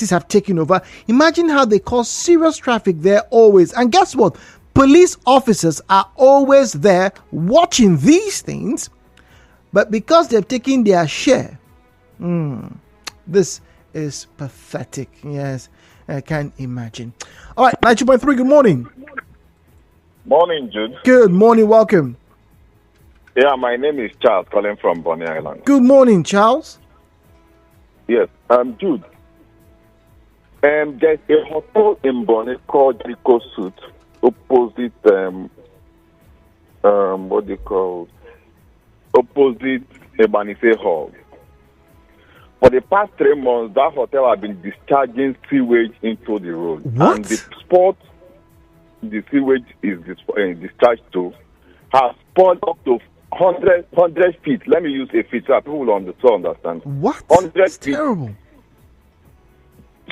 have taken over. Imagine how they cause serious traffic there always. And guess what? Police officers are always there watching these things. But because they've taken their share, this is pathetic. Yes, I can imagine. All right, 92.3, good morning. Morning, Jude. Good morning, welcome. Yeah, my name is Charles, calling from Bonny Island. Good morning, Charles. Yes, Jude. There's a hotel in Bonny called Rico Suit, opposite, opposite Ebanife Hall. For the past 3 months, that hotel has been discharging sewage into the road. What? And the spot the sewage is discharged to has spoiled up to 100 feet. Let me use a feet so people will understand. What? 100 That's feet. terrible.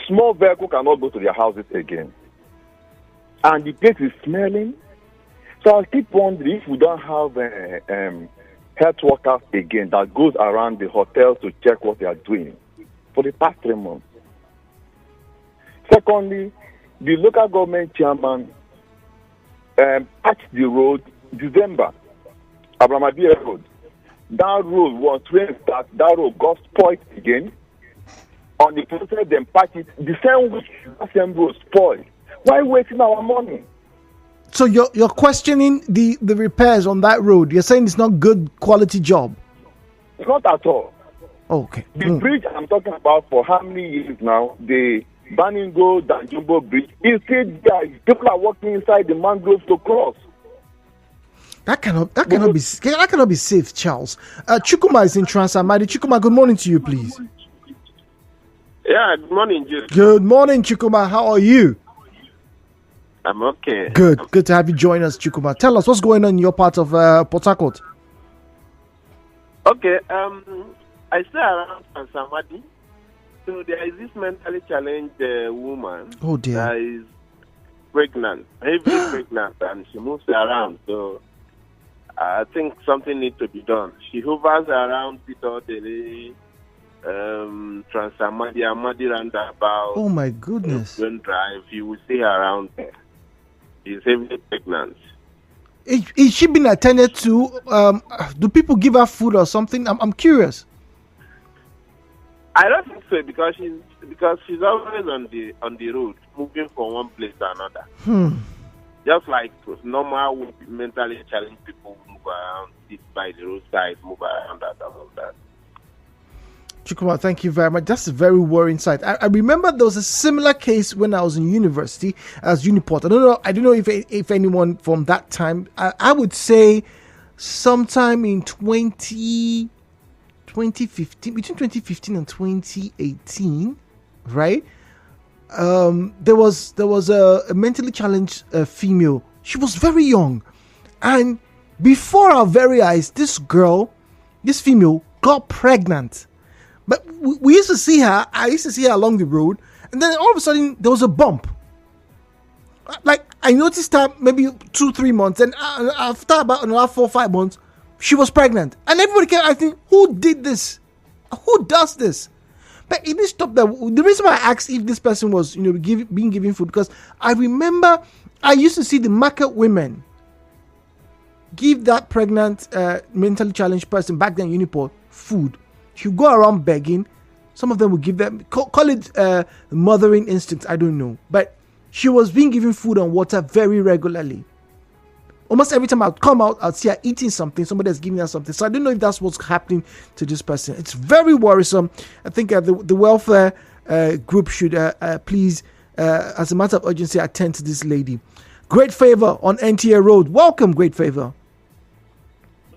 Small vehicle cannot go to their houses again. And the place is smelling. So I keep wondering if we don't have health workers again that goes around the hotels to check what they are doing for the past 3 months. Secondly, the local government chairman patched the road December, Abramabia Road. That road was when that road got spoiled again. On the process, then patch it. The same road spoiled. Why wasting our money? So you're questioning the repairs on that road. You're saying it's not good quality job. Not at all. Okay. The bridge I'm talking about for how many years now, the Baningo Danjumbo Bridge, is still there. People are walking inside the mangroves to cross. That cannot be safe, Charles. Chukuma is in Transamadi. Chukuma, good morning to you, please. Yeah, good morning, Jude. Good morning, Chukuma. How are you? I'm okay. Good to have you join us, Chukuma. Tell us what's going on in your part of Port Harcourt. Okay, I stay around Transamadi. So there is this mentally challenged woman. Oh dear. That is pregnant, heavily pregnant, and she moves around. So I think something needs to be done. She hovers around Pitodele, Transamadi, Amadi roundabout. Oh my goodness. Don't drive. You will see her around there. She's heavily pregnant. Is she being attended to? Do people give her food or something? I'm curious. I don't think so because she's always on the road, moving from one place to another. Just like normal mentally challenged people move around, sit by the roadside, move around and all of that. Chukuma, thank you very much. That's a very worrying sight. I remember there was a similar case when I was in university as Uniport. I don't know if anyone from that time. I would say sometime in 2015, between 2015 and 2018, right? There was a mentally challenged female. She was very young, and before our very eyes, this female got pregnant. But we used to see her. I used to see her along the road, and then all of a sudden there was a bump. Like I noticed her maybe 2-3 months, and after about another 4-5 months, she was pregnant, and everybody kept asking, "Who did this? Who does this?" But it didn't stop there. The reason why I asked if this person was, being given food, because I remember I used to see the market women give that pregnant, mentally challenged person back then in Uniport food. She would go around begging. Some of them would give them, call it mothering instinct, I don't know. But she was being given food and water very regularly. Almost every time I'd come out, I'd see her eating something. Somebody else giving her something. So I don't know if that's what's happening to this person. It's very worrisome. I think the welfare group should please, as a matter of urgency, attend to this lady. Great Favor on NTA Road. Welcome, Great Favor.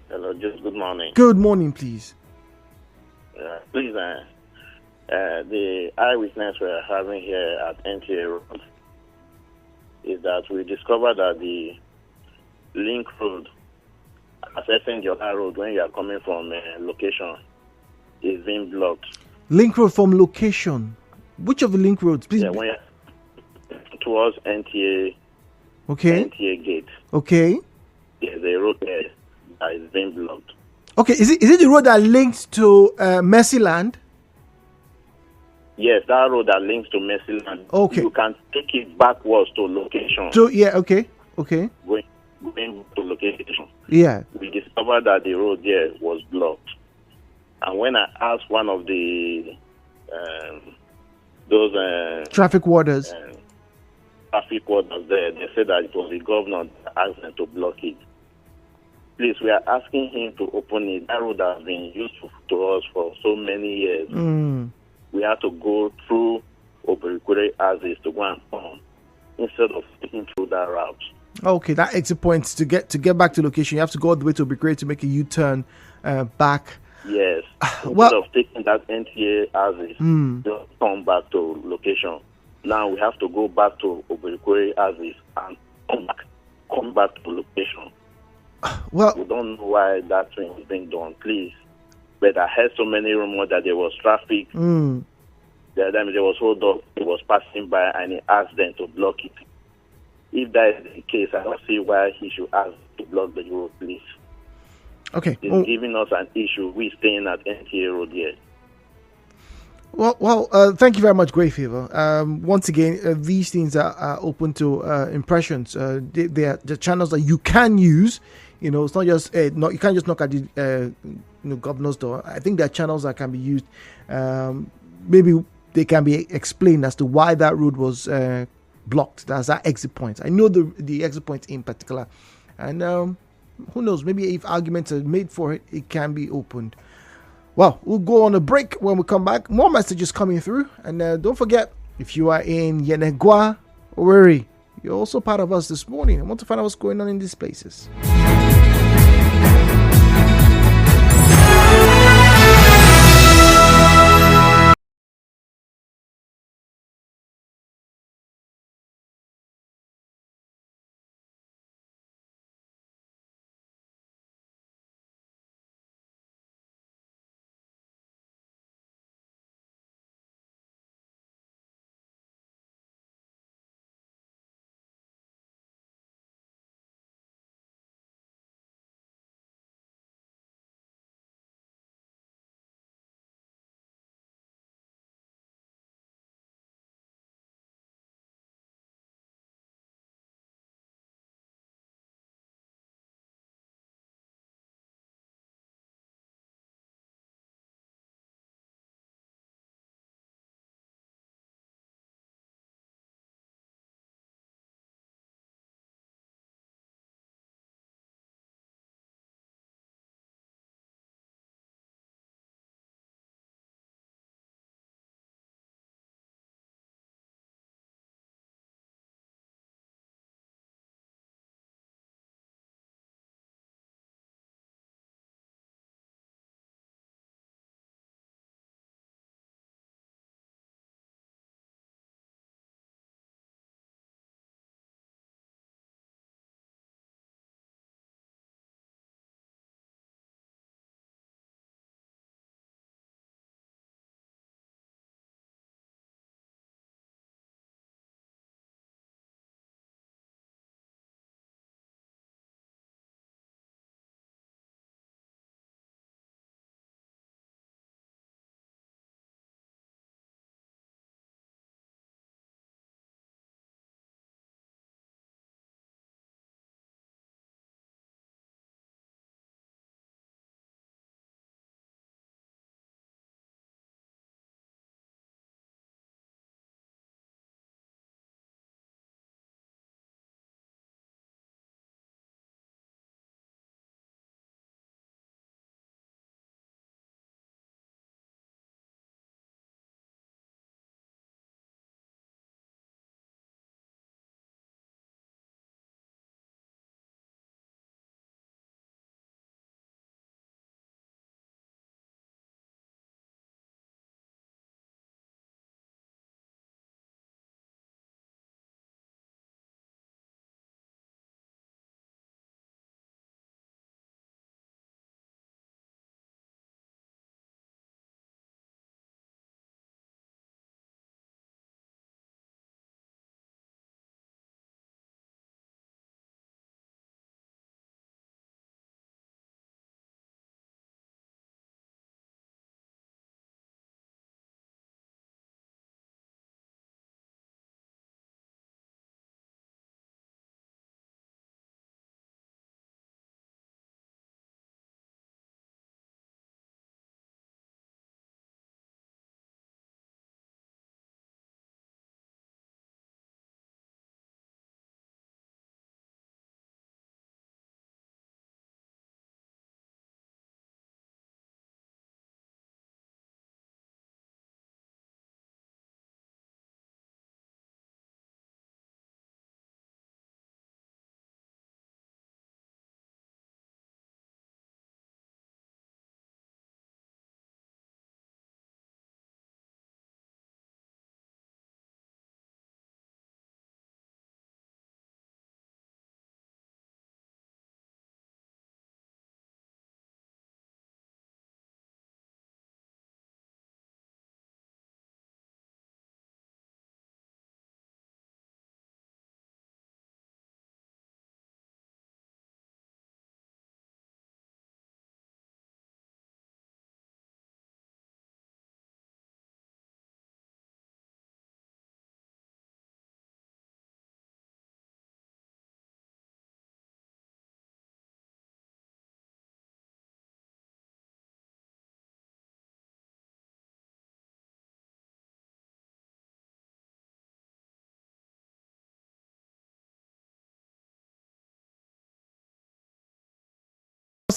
Hello, just good morning. Good morning, please. Please, the eyewitness we're having here at NTA Road is that we discovered that the link road, accessing the other road when you are coming from location, is being blocked. Link road from location. Which of the link roads, please? Yeah, when towards NTA. Okay. NTA gate. Okay. There's a road there that is being blocked. Okay, is it the road that links to Mercyland? Yes, that road that links to Mercyland. Okay. You can take it backwards to location. So yeah, okay. Going to location. Yeah. We discovered that the road there was blocked. And when I asked one of the Traffic warders. Traffic wardens there, they said that it was the governor that asked them to block it. Please, we are asking him to open it. That road has been useful to us for so many years. We have to go through Oberikure Axis to go and come instead of taking through that route. Okay, that exit point to get back to location, you have to go all the way to Oberikure to make a U-turn back. Yes. Well, Instead of taking that NTA Axis, just come back to location. Now we have to go back to Oberikure Axis and come back to location. Well, we don't know why that thing is being done, please. But I heard so many rumors that there was traffic. There was hold up, he was passing by and he asked them to block it. If that is the case, I don't see why he should ask to block the road, please. Okay. It's giving us an issue. We're staying at NTA Road here. Well, thank you very much, Great Favor. Once again, these things are open to impressions. They are the channels that you can use. You know, it's not just you can't just knock at the governor's door. I think there are channels that can be used. Maybe they can be explained as to why that road was blocked. That's that exit point. I know the exit point in particular, and who knows? Maybe if arguments are made for it, it can be opened. Well, we'll go on a break. When we come back, more messages coming through. And don't forget, if you are in Yenegua, Owerri, you're also part of us this morning. I want to find out what's going on in these places.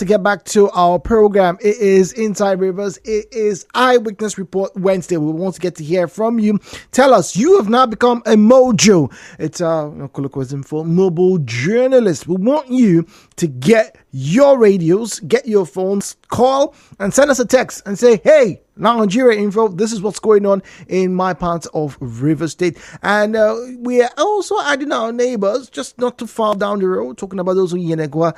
to get back to our program. It is Inside Rivers. It is Eyewitness Report Wednesday. We want to get to hear from you. Tell us, you have now become a mojo. It's a colloquialism for mobile journalist. We want you to get your radios, get your phones, call and send us a text and say, hey, now Nigeria Info, this is what's going on in my part of River State. And we are also adding our neighbors, just not too far down the road, talking about those in Yenegua,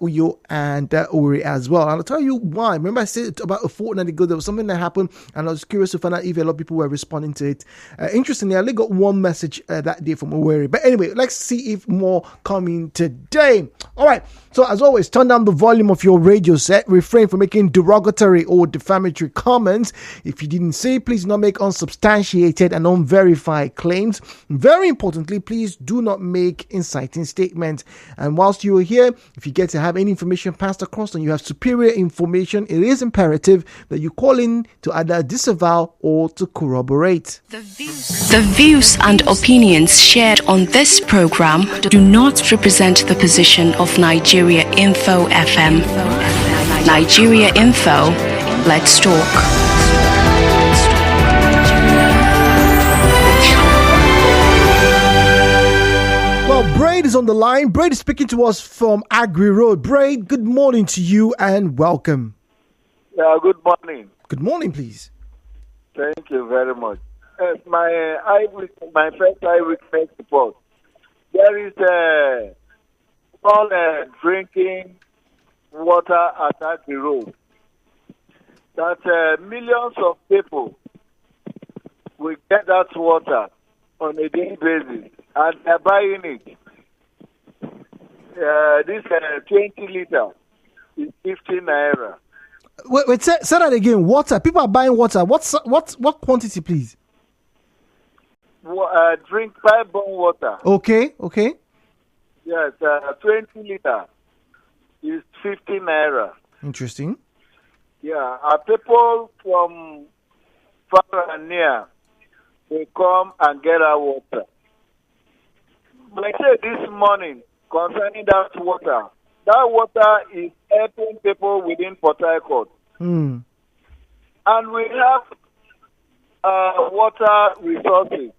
Uyo, and Uri as well. And I'll tell you why. Remember I said about a fortnight ago, there was something that happened, and I was curious to find out if a lot of people were responding to it. Interestingly, I only got one message that day from Uri. But anyway, let's see if more coming today. All right. So as always, turn down the volume of your radio set. Refrain from making derogatory or defamatory comments. If you didn't say, please do not make unsubstantiated and unverified claims. Very importantly, please do not make inciting statements. And whilst you are here, if you get to have any information passed across and you have superior information, it is imperative that you call in to either disavow or to corroborate. The views and opinions shared on this program do not represent the position of Nigeria Info FM. Nigeria Info, let's talk. Well, Braid is on the line. Braid is speaking to us from Agri Road. Braid, good morning to you and welcome. Yeah, good morning. Good morning, please. Thank you very much. My first eyewitness report. There is all drinking water at Agri Road. That millions of people will get that water on a daily basis, and they're buying it. This 20 liter is 15 naira. Wait, say that again. Water. People are buying water. What quantity, please? Drink pipe-borne water. Okay. Yes, 20 liter is 15 naira. Interesting. Yeah, people from far and near, they come and get our water. Like I said this morning, concerning that water is helping people within Port Harcourt. And we have water resources.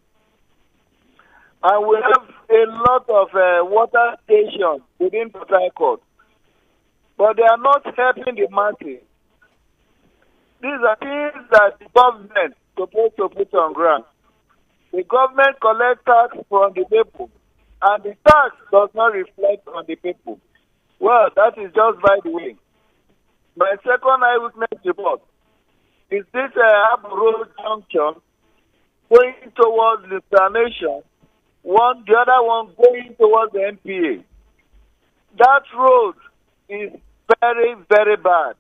And we have a lot of water stations within Port Harcourt. But they are not helping the masses. These are things that the government is supposed to put on ground. The government collects tax from the people, and the tax does not reflect on the people. Well, that is just by the way. My second eyewitness report is this Abu Road junction going towards the Nation, the other one going towards the NPA. That road is very, very bad.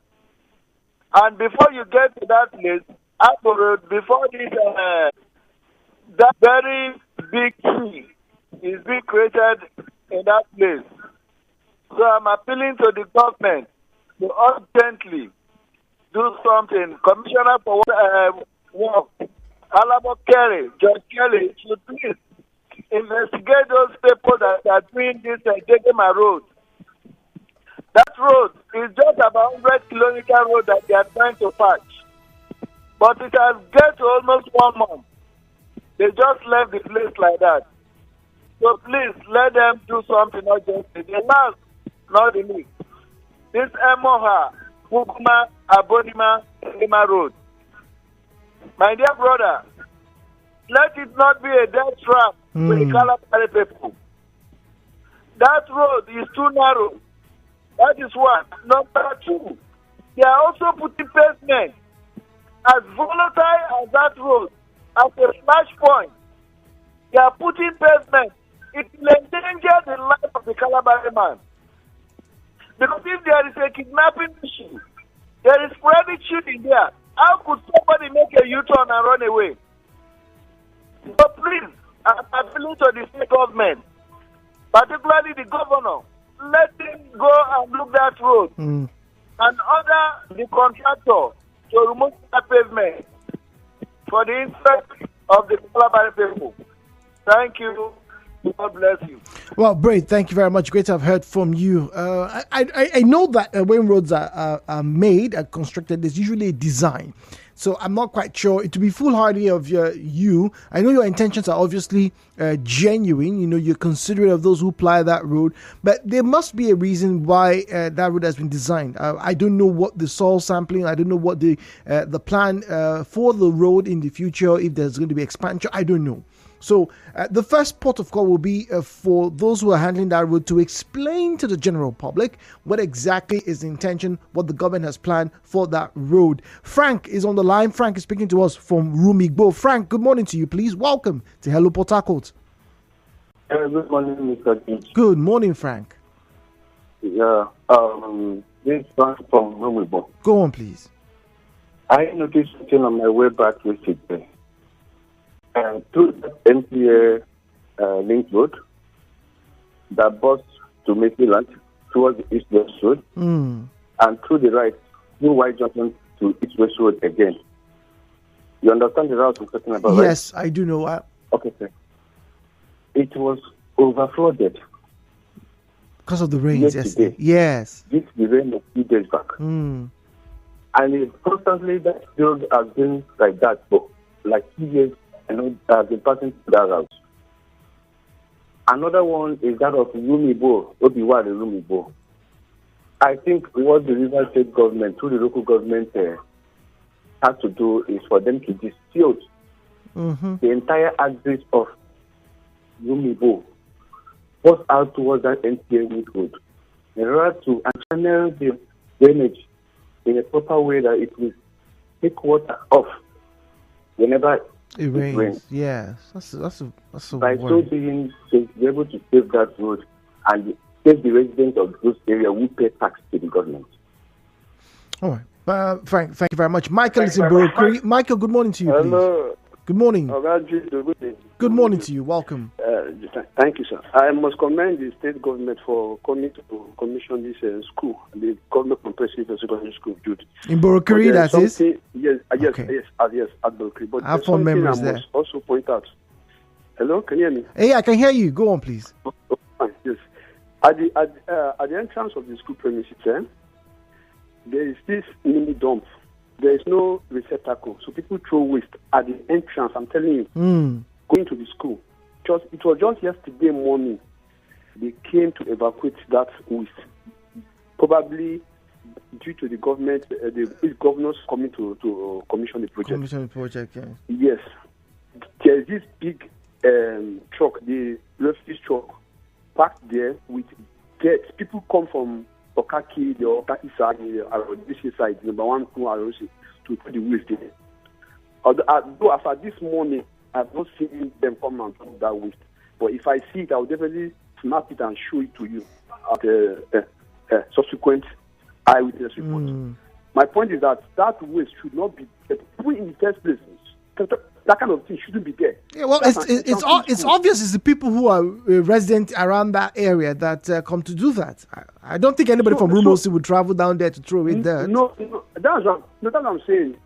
And before you get to that place, Abu Road, before this, that very big tree is being created in that place. So I'm appealing to the government to urgently do something. Commissioner for Work, Alamo Kelly, Judge Kelly, should please investigate those people that are doing this Jegema road. That road is just about 100-kilometer road that they are trying to patch. But it has get to almost 1 month. They just left the place like that. So please, let them do something urgently. The last, not the least. This Emoha, Pukuma, Abonima, Lima Road. My dear brother, let it not be a death trap for the Kalabari people. That road is too narrow. That is one. Number two, they are also putting pavement as volatile as that road, as a smash point. They are putting pavement. It will endanger the life of the Kalabari man. Because if there is a kidnapping issue, there is private shooting there. How could somebody make a U-turn and run away? So please, I'm appealing to the state government, particularly the governor, let him go and look that road and order the contractor to remove that pavement for the interest of the Kalabari people. Thank you. God bless you. Well, Braid, thank you very much. Great to have heard from you. I know that when roads are made and constructed, there's usually a design. So I'm not quite sure. To be foolhardy of you, I know your intentions are obviously genuine. You know, you're considerate of those who ply that road, but there must be a reason why that road has been designed. I don't know what the soil sampling. I don't know what the plan for the road in the future. If there's going to be expansion, I don't know. So the first port of call will be for those who are handling that road to explain to the general public what exactly is the intention, what the government has planned for that road. Frank is on the line. Frank is speaking to us from Rumigbo. Frank, good morning to you, please. Welcome to Hello Port Harcourt. Good morning, Mr. Gage. Good morning, Frank. Yeah, this is Frank from Rumigbo. Go on, please. I noticed something on my way back yesterday. Through that NPA link road that bus to Maryland towards the East West Road, and through the right, through White Junction to East West Road again. You understand the route I'm talking about, right? Yes, I do know. Okay, sir. It was overflowed. Because of the rains yesterday. Yes. This the rain a few days back. And constantly that road has been like that for like 2 years. I've been passing through that route. Another one is that of Rumigbo, Obiwari Rumigbo. I think what the River State government, through the local government, has to do is for them to dispute the entire axis of Rumigbo, force out towards that NPA road, in order to channel the drainage in a proper way that it will take water off whenever it rains. Yes, that's a by so doing, to be able to save that road and save the residents of those areas who pay tax to the government. All right, Frank, thank you very much. Michael is in Burokuri. Michael, good morning to you, please. Hello. Good morning. Good morning to you. Welcome. Thank you, sir. I must commend the state government for coming to commission this school, the government comprehensive secondary school, Jude. In Burokuri, that is? Yes, okay. yes, at Burokuri. But I have fond memories there. Must also point out. Hello, can you hear me? Hey, I can hear you. Go on, please. Yes. At the entrance of the school premises, there is this mini dump. There is no receptacle, so people throw waste at the entrance. I'm telling you, going to the school. It was just yesterday morning they came to evacuate that waste. Probably due to the government, the governors coming to commission the project. Yeah. Yes, there is this big truck, the refuse truck, parked there with dirt. People come from Okaki, the Okaki side, the Arodisi side, number 1, 2, Arosi, to put the waste there. Though after this morning, I've not seen them come and put that waste. But if I see it, I'll definitely snap it and show it to you at a subsequent eyewitness report. My point is that waste should not be put in the first place. That kind of thing shouldn't be there. Yeah, well, it's obvious it's the people who are resident around that area that come to do that. I don't think anybody from Rumosi would travel down there to throw it there. No, that's what I'm saying.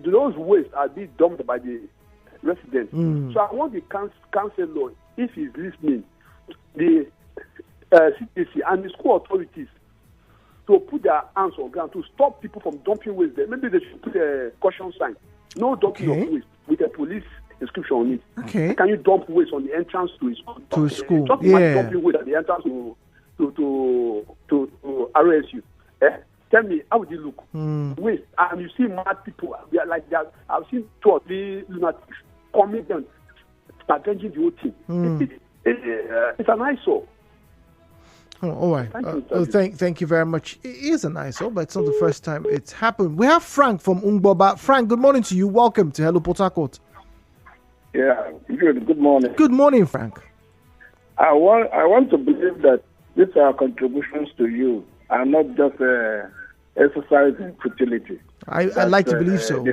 Those waste are being dumped by the residents. So I want the councillor, if he's listening, the CTC and the school authorities to put their hands on ground to stop people from dumping waste there. Maybe they should put a caution sign. No dumping of waste with a police inscription on it. Okay. Can you dump waste on the entrance to a school? To a school. Just dumping waste at the entrance to RSU. Tell me, how would you look? Waste, and you see mad people. They are like that. I've seen 2 or 3 lunatics coming down, scavenging the whole thing. It's an eyesore. Oh, all right. Thank you very much. It is an eyesore, but it's not the first time it's happened. We have Frank from Ungboba. Frank, good morning to you. Welcome to Hello Port Harcourt. Yeah, good morning. Good morning, Frank. I want to believe that these are contributions to you are not just exercising futility. I'd like to believe so.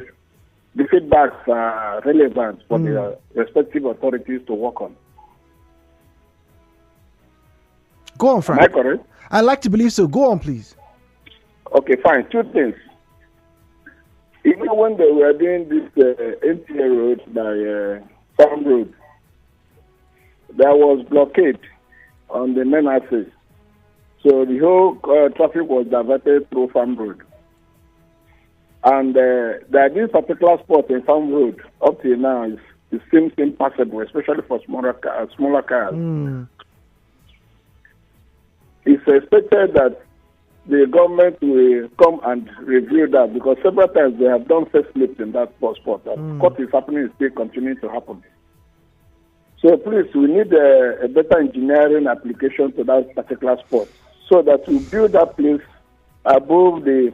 The feedbacks are relevant for the respective authorities to work on. Go on, Frank. Am I correct? I'd like to believe so. Go on, please. Okay, fine. 2 things. Even when they were doing this NTA road by Farm Road, there was blockade on the main axis. So the whole traffic was diverted through Farm Road. And there is particular spot in Farm Road up till now it seems impassable, especially for smaller cars. It's expected that the government will come and review that because several times they have done facelift in that spot. And what is happening is still continuing to happen. So please, we need a better engineering application to that particular spot so that we build that place above the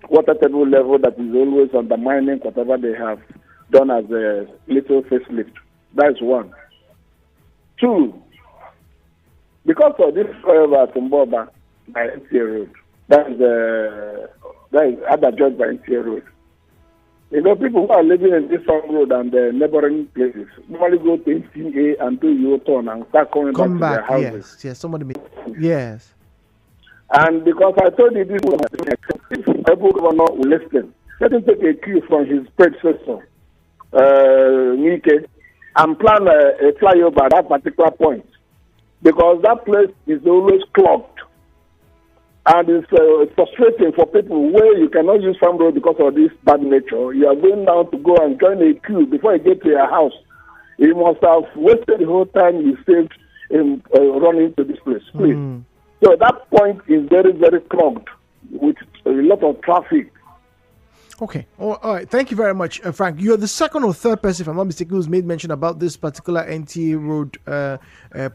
water table level that is always undermining whatever they have done as a little facelift. That's one. Two, because of this flyover at Mboba by NTA Road, that is adjudged by NTA Road. People who are living in this Farm Road and the neighboring places normally go to NTA and do U-turn and start coming back to their houses. Yes. And because I told you this, if every governor will listen, let him take a cue from his predecessor, Nike, and plan a flyover at that particular point. Because that place is always clogged. And it's frustrating for people where you cannot use Farm Road because of this bad nature. You are going down to go and join a queue before you get to your house. You must have wasted the whole time you saved in running to this place. Please. So that point is very, very clogged with a lot of traffic. Okay. All right. Thank you very much, Frank. You're the second or third person, if I'm not mistaken, who's made mention about this particular NTA Road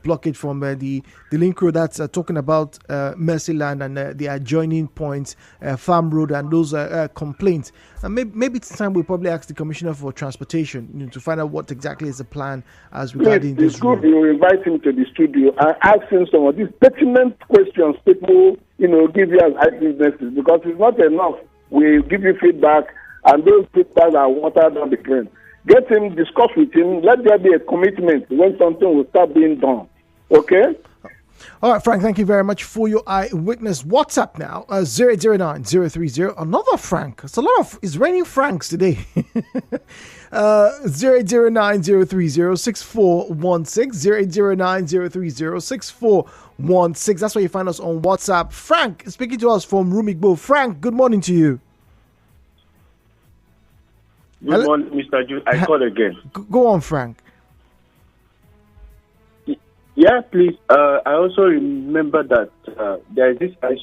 blockage from the link road that's talking about Mercyland and the adjoining points, Farm Road, and those complaints. And maybe it's time we probably ask the Commissioner for Transportation to find out what exactly is the plan as regarding this. It's good you invite him to the studio and ask him some of these pertinent questions people, give you as eyewitnesses, because it's not enough. We give you feedback, and those feedback are watered down the drain. Get him, discuss with him, let there be a commitment when something will start being done. Okay? All right, Frank, thank you very much for your eyewitness. WhatsApp now, 0809030. Another Frank. It's raining Franks today. 08090306416, 08090306416. That's where you find us on WhatsApp. Frank speaking to us from Rumigbo. Frank, good morning to you. Good morning, Mr. Jude. I call again. Go on, Frank. Yeah, please. I also remember that there is this I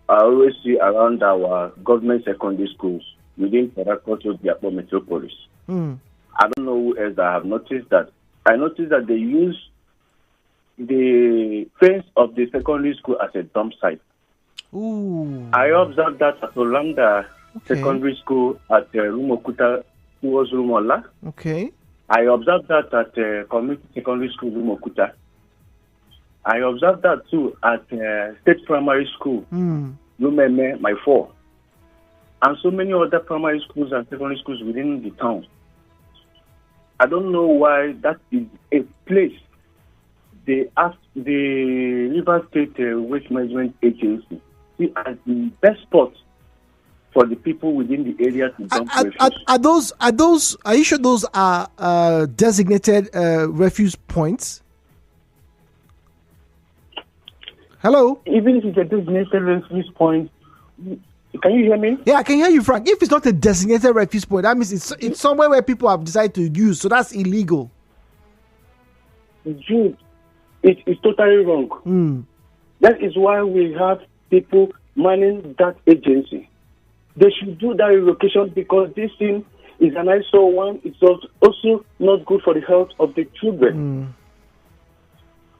always see around our government secondary schools within Parakoto Diapo Metropolis. I don't know who else I have noticed that. I noticed that they use the fence of the secondary school as a dump site. Ooh. I observed that at Olanda Secondary School at Rumokuta towards Rumola. Okay. I observed that at Community Secondary School Rumokuta. I observed that too at State Primary School, Lumeme, my 4, and so many other primary schools and secondary schools within the town. I don't know why that is a place they asked the River State Waste Management Agency see as the best spot for the people within the area to dump refuse. Are you sure those are designated refuse points? Hello? Even if it's a designated refuse point, can you hear me? Yeah, I can hear you, Frank. If it's not a designated refuse point, that means it's somewhere where people have decided to use, so that's illegal. Jude, it is totally wrong. That is why we have people manning that agency. They should do that relocation because this thing is an eyesore one. It's also not good for the health of the children.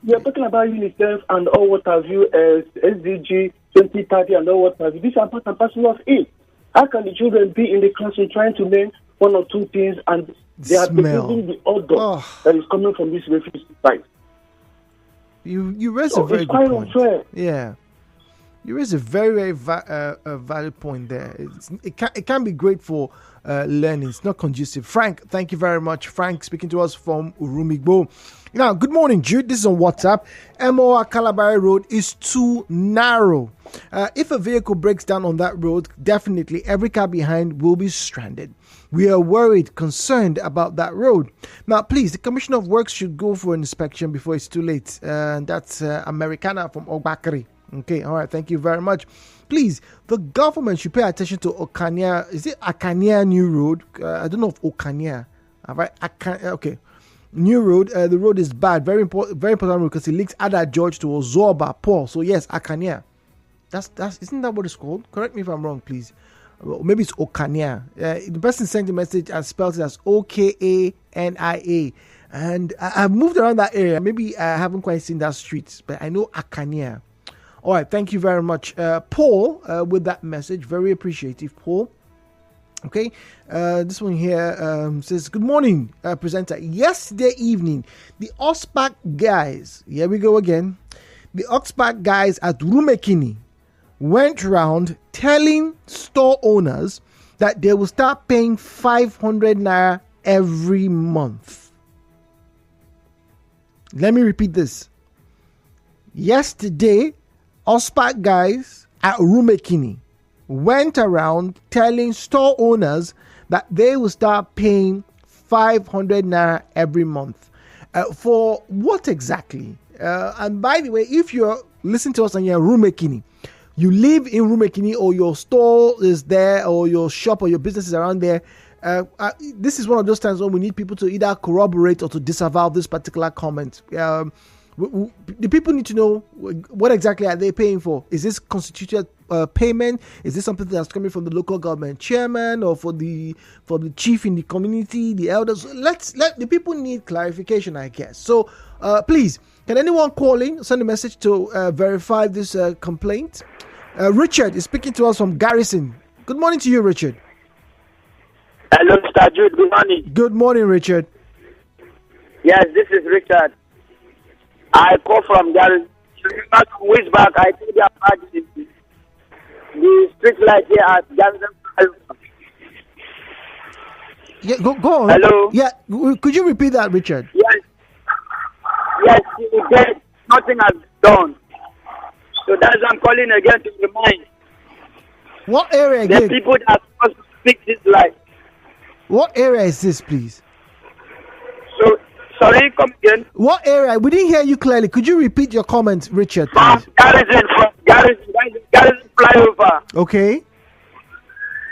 We are talking about UNICEF and all what have you, SDG 2030 and all what have you. These are part and parcel of it. How can the children be in the classroom trying to learn one or two things and they are breathing the odor that is coming from this refuse site? You raised a very good point. Unfair. Yeah. You raise a very, very valid point there. It can be great for learning. It's not conducive. Frank, thank you very much. Frank speaking to us from Urumigbo. Now, good morning, Jude. This is on WhatsApp. MOR Calabari Road is too narrow. If a vehicle breaks down on that road, definitely every car behind will be stranded. We are worried, concerned about that road. Now, please, the Commissioner of Works should go for an inspection before it's too late. That's Americana from Ogbakari. Okay, all right, thank you very much. Please, the government should pay attention to Okania. Is it Akania New Road? I don't know if Okania. All right, okay. New Road, the road is bad. Very important road because it links Ada George to Ozoba Paul. So yes, Akania. That's isn't that what it's called? Correct me if I'm wrong, please. Well, maybe it's Okania. The person sent the message and spelled it as Okania. And I've moved around that area. Maybe I haven't quite seen that street, but I know Akania. All right, thank you very much, Paul, with that message. Very appreciative, Paul. Okay, this one here says, good morning, presenter. Yesterday evening, the OSPAC guys, here we go again, the OSPAC guys at Rumekini went around telling store owners that they will start paying 500 naira every month. Let me repeat this. Yesterday, OSPAC guys at Rumekini went around telling store owners that they will start paying 500 naira every month. For what exactly? And by the way, if you're listening to us and you're in Rumekini, you live in Rumekini, or your store is there, or your shop or your business is around there, this is one of those times when we need people to either corroborate or to disavow this particular comment. The people need to know what exactly are they paying for. Is this constituted payment? Is this something that's coming from the local government chairman or for the chief in the community, the elders? Let the people need clarification, I guess. So please, can anyone calling send a message to verify this complaint? Richard is speaking to us from Garrison. Good morning to you, Richard. Hello, Mr. Jude. Good morning. Good morning, Richard. Yes, this is Richard. I call from Garrison. Weeks back, I think they have the street light here at Garrison. Yeah, go on. Hello. Yeah, could you repeat that, Richard? Yes, nothing has been done. So that's why I'm calling again to remind. What area again? The people that are supposed to fix this light. What area is this, please? So, sorry, come again. What area? We didn't hear you clearly. Could you repeat your comment, Richard, please? From Garrison flyover. Okay.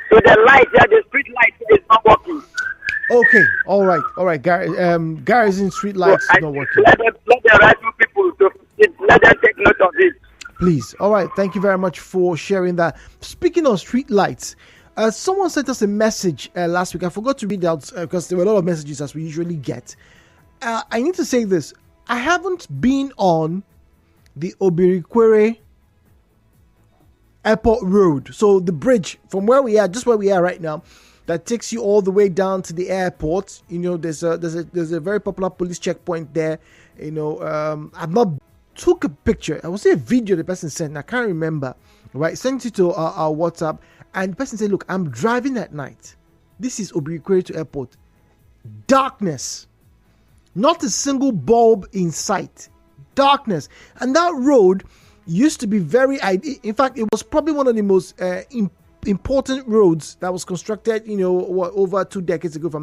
So the light there, the street light is not working. Okay, all right. Garrison street lights is not working. Let the right people let them take note of it. Please. All right. Thank you very much for sharing that. Speaking of street lights, someone sent us a message last week. I forgot to read out because there were a lot of messages as we usually get. I need to say this. I haven't been on the Obirikwere Airport Road. So the bridge from where we are, just where we are right now, that takes you all the way down to the airport. You know, there's a very popular police checkpoint there. You know, I've not took a picture. I will say a video the person sent. I can't remember. Right, sent it to our WhatsApp, and the person said, "Look, I'm driving at night. This is Obirikwere to airport. Darkness, not a single bulb in sight. Darkness, and that road used to be very. In fact, it was probably one of the most important roads that was constructed, you know, over 2 decades ago, if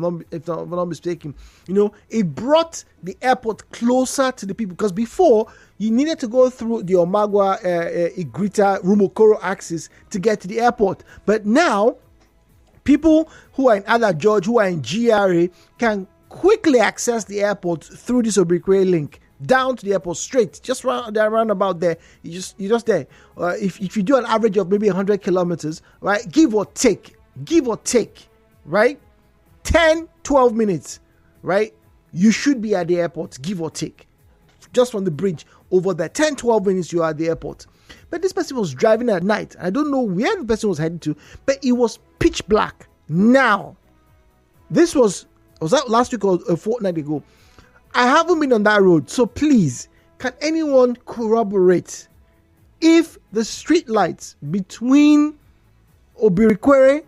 I'm not mistaken. You know, it brought the airport closer to the people, because before you needed to go through the Omagwa, Igrita, Rumokoro axis to get to the airport. But now, people who are in Ada George, who are in GRA, can quickly access the airport through this Obirikwere link down to the airport straight, just round about there. You're just there. If you do an average of maybe 100 kilometers, right, give or take, right, 10-12 minutes, right, you should be at the airport, give or take, just from the bridge over there. 10-12 minutes you are at the airport. But this person was driving at night. I don't know where the person was heading to, but it was pitch black. Now, was that last week or a fortnight ago? I haven't been on that road, so please, can anyone corroborate if the street lights between Obirikwere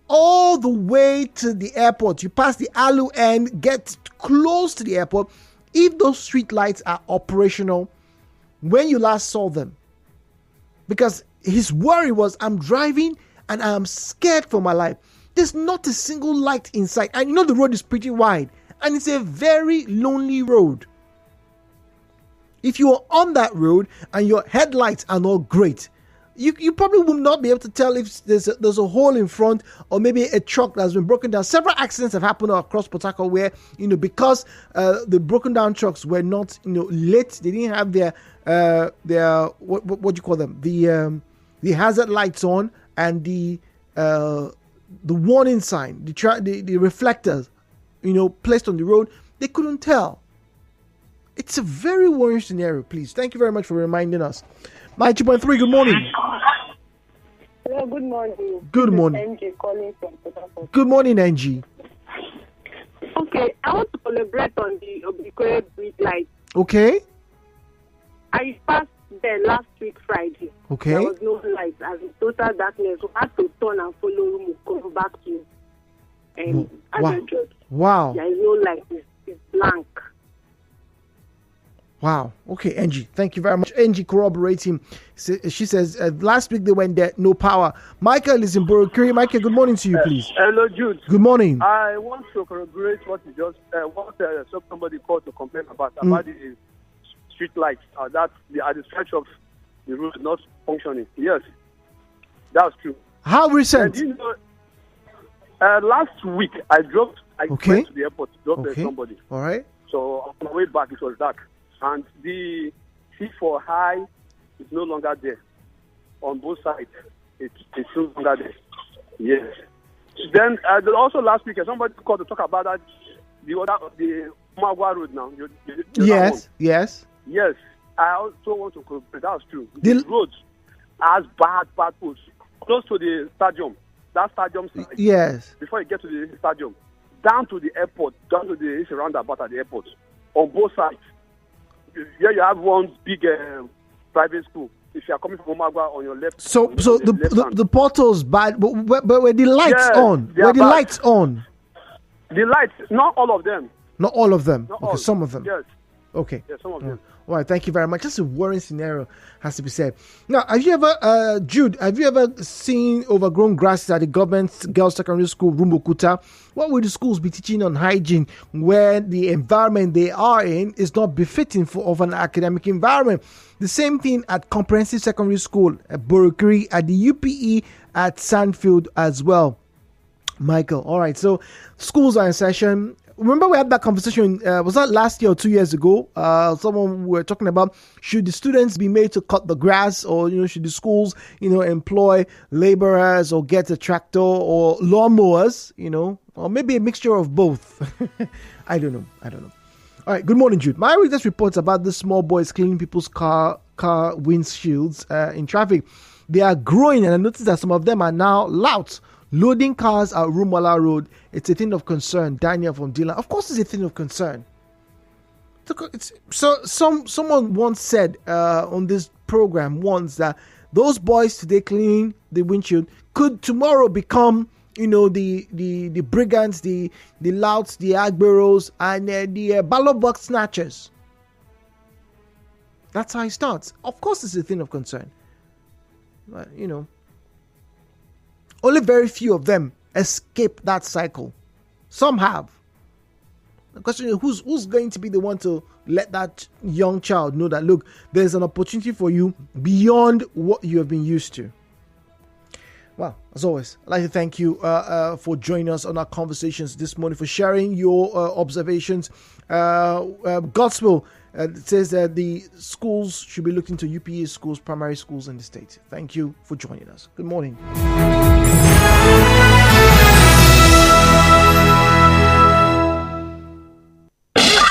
all the way to the airport, you pass the Alu end, get close to the airport, if those street lights are operational when you last saw them. Because his worry was, I'm driving and I'm scared for my life. There's not a single light in sight. And you know the road is pretty wide. And it's a very lonely road. If you are on that road and your headlights are not great, you probably will not be able to tell if there's a hole in front or maybe a truck that's been broken down. Several accidents have happened across Port Harcourt where, because the broken down trucks were not, lit. They didn't have their what do you call them? The hazard lights on and the warning sign, the reflectors, placed on the road. They couldn't tell. It's a very worrying scenario, please. Thank you very much for reminding us. 92.3, good morning. Hello, good morning. Good morning. Angie calling from Port Harcourt. Good morning, Angie. Okay, I want to collaborate on the Obirikwere Bridge light. Okay. I passed there last week Friday. Okay. There was no light, as in total darkness. So I had to turn and follow Rumu, come back to Wow. There is no light. It's blank. Wow. Okay, Angie. Thank you very much. Angie corroborating. She says, last week they went there, no power. Michael is in Borokiri. Michael, good morning to you, please. Hello, Jude. Good morning. I want to corroborate what you just, somebody called to complain about the street lights. At the stretch of the road not functioning. Yes, that's true. How recent? Last week, I went to the airport to drop somebody. All right. So on my way back, it was dark. And the C4 high is no longer there. On both sides, it's no longer there. Yes. Then also last week, somebody called to talk about that, the Magua road now. Yes. Yes. I also want to corroborate. That's true. The road has bad roads close to the stadium. That stadium side. Yes. Before you get to the stadium, down to the airport, down to the roundabout at the airport, on both sides. Here you have one big private school. If you are coming from Omagua on your left, the portal's bad, but were the lights on? Were the lights on? The lights, not all of them. Not all of them. Not okay, all. Some of them. Yes. Okay. Yes, some of them. All right, thank you very much. That's a worrying scenario, has to be said. Now, have you ever, Jude, seen overgrown grasses at the government girls' secondary school, Rumbukuta? What will the schools be teaching on hygiene where the environment they are in is not befitting of an academic environment? The same thing at Comprehensive Secondary School at Borokiri, at the UPE at Sandfield as well. Michael, all right, so schools are in session. Remember we had that conversation, was that last year or 2 years ago? Someone were talking about, should the students be made to cut the grass, or should the schools employ laborers or get a tractor or lawnmowers, or maybe a mixture of both. I don't know. All right, good morning, Jude. My latest reports about the small boys cleaning people's car windshields in traffic, they are growing, and I noticed that some of them are now louts. Loading cars at Rumala Road, it's a thing of concern. Daniel from Dylan. Of course, it's a thing of concern. Someone once said on this program that those boys today cleaning the windshield could tomorrow become, the brigands, the louts, the agberos, and the ballot box snatchers. That's how it starts. Of course, it's a thing of concern. But, only very few of them escape that cycle. Some have. The question is, who's going to be the one to let that young child know that, look, there's an opportunity for you beyond what you have been used to? Well, as always, I'd like to thank you for joining us on our conversations this morning, for sharing your observations. Godswill says that the schools should be looking to UPE schools, primary schools in the state. Thank you for joining us. Good morning.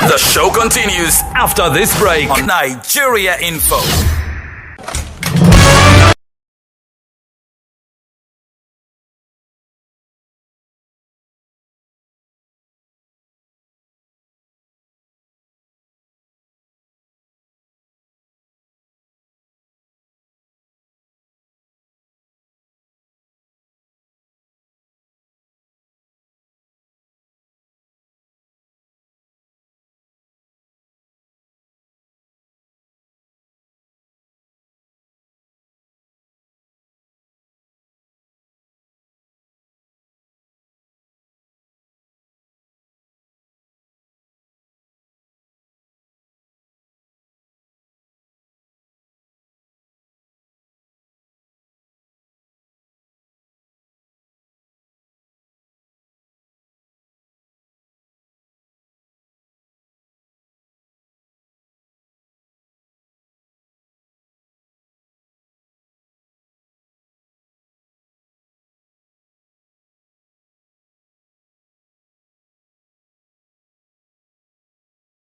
The show continues after this break on Nigeria Info.